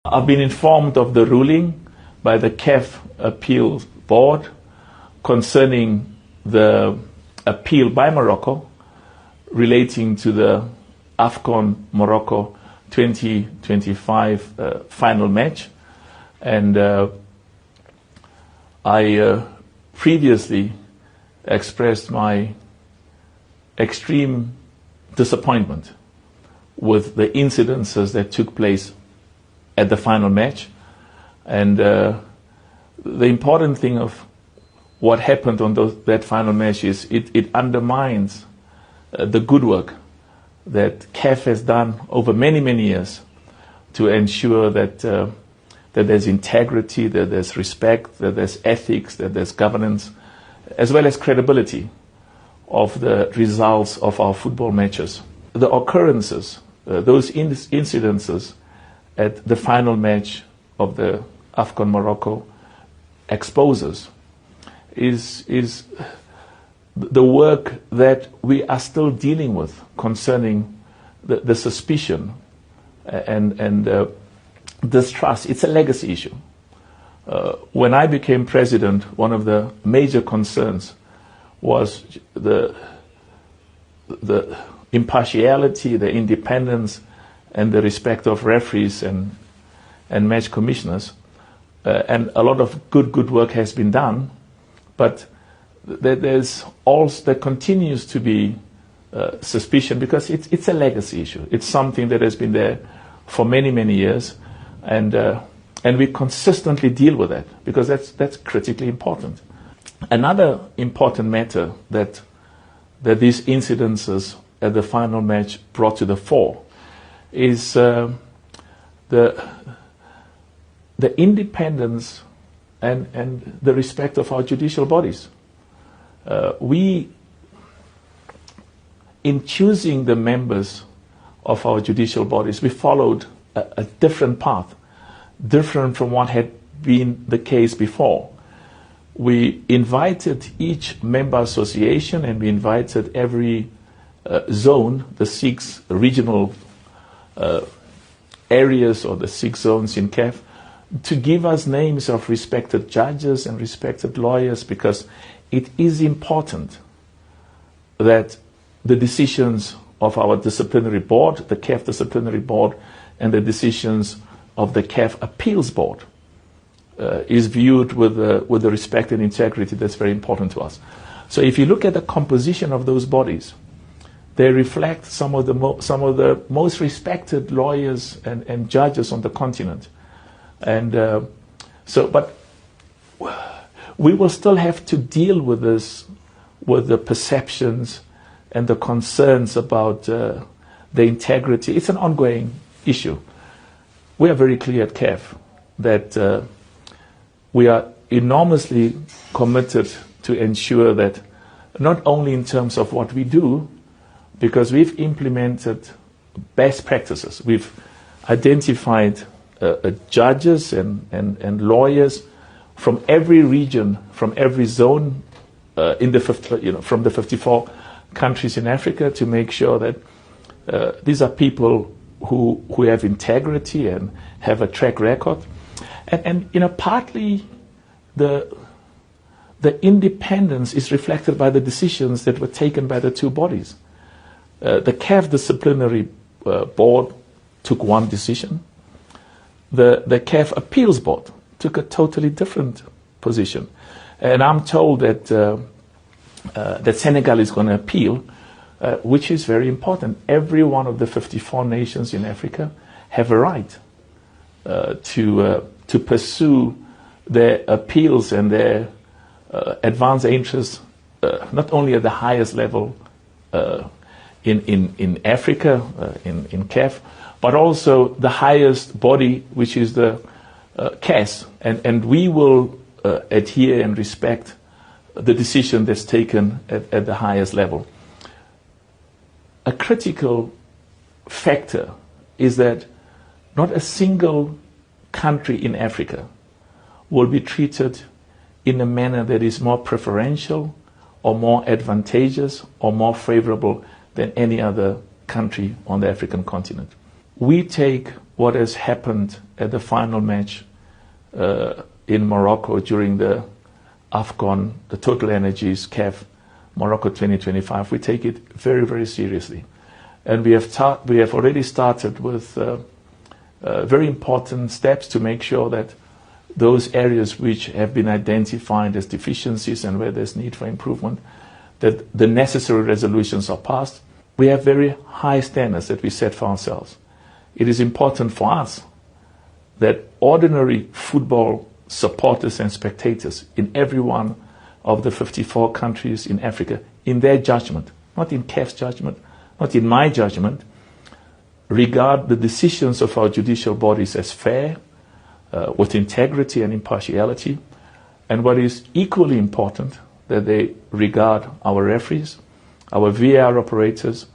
I've been informed of the ruling by the CAF Appeal Board concerning the appeal by Morocco relating to the AFCON Morocco 2025 final match. And I previously expressed my extreme disappointment with the incidences that took place at the final match. And the important thing of what happened on that final match is it undermines the good work that CAF has done over many, many years to ensure that that there's integrity, that there's respect, that there's ethics, that there's governance, as well as credibility of the results of our football matches. The occurrences, those incidences at the final match of the AFCON Morocco exposes is the work that we are still dealing with concerning the suspicion and distrust. It's a legacy issue. When I became president, one of the major concerns was the impartiality, the independence, and the respect of referees and match commissioners. And a lot of good work has been done, but there continues to be suspicion because it's a legacy issue. It's something that has been there for many, many years, and we consistently deal with that because that's critically important. Another important matter that these incidences at the final match brought to the fore is the independence and the respect of our judicial bodies. In choosing the members of our judicial bodies, we followed a different path, different from what had been the case before. We invited each member association and we invited every zone, the 6 regional areas or the 6 zones in CAF, to give us names of respected judges and respected lawyers, because it is important that the decisions of our disciplinary board, the CAF disciplinary board, and the decisions of the CAF Appeals Board is viewed with the respect and integrity that's very important to us. So if you look at the composition of those bodies, they reflect some of the most respected lawyers and judges on the continent. And but we will still have to deal with this, with the perceptions and the concerns about the integrity. It's an ongoing issue. We are very clear at CAF that we are enormously committed to ensure that not only in terms of what we do, because we've implemented best practices. We've identified judges and lawyers from every region, from every zone, from the 54 countries in Africa, to make sure that these are people who have integrity and have a track record. And partly the independence is reflected by the decisions that were taken by the two bodies. The CAF disciplinary board took one decision. The CAF Appeals Board took a totally different position. And I'm told that that Senegal is going to appeal, which is very important. Every one of the 54 nations in Africa have a right to pursue their appeals and their advance interests, not only at the highest level in Africa, in CAF, but also the highest body, which is the CAS. And we will adhere and respect the decision that's taken at the highest level. A critical factor is that not a single country in Africa will be treated in a manner that is more preferential or more advantageous or more favorable than any other country on the African continent. We take what has happened at the final match in Morocco during the AFCON, the Total Energies CAF Morocco 2025. We take it very, very seriously. And we have already started with very important steps to make sure that those areas which have been identified as deficiencies and where there's need for improvement, that the necessary resolutions are passed. We have very high standards that we set for ourselves. It is important for us that ordinary football supporters and spectators in every one of the 54 countries in Africa, in their judgment, not in CAF's judgment, not in my judgment, regard the decisions of our judicial bodies as fair, with integrity and impartiality, and what is equally important, that they regard our referees, our VAR operators,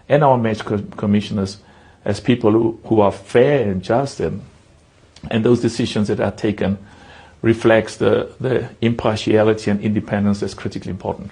and our match commissioners as people who are fair and just, and those decisions that are taken reflects the impartiality and independence that's critically important.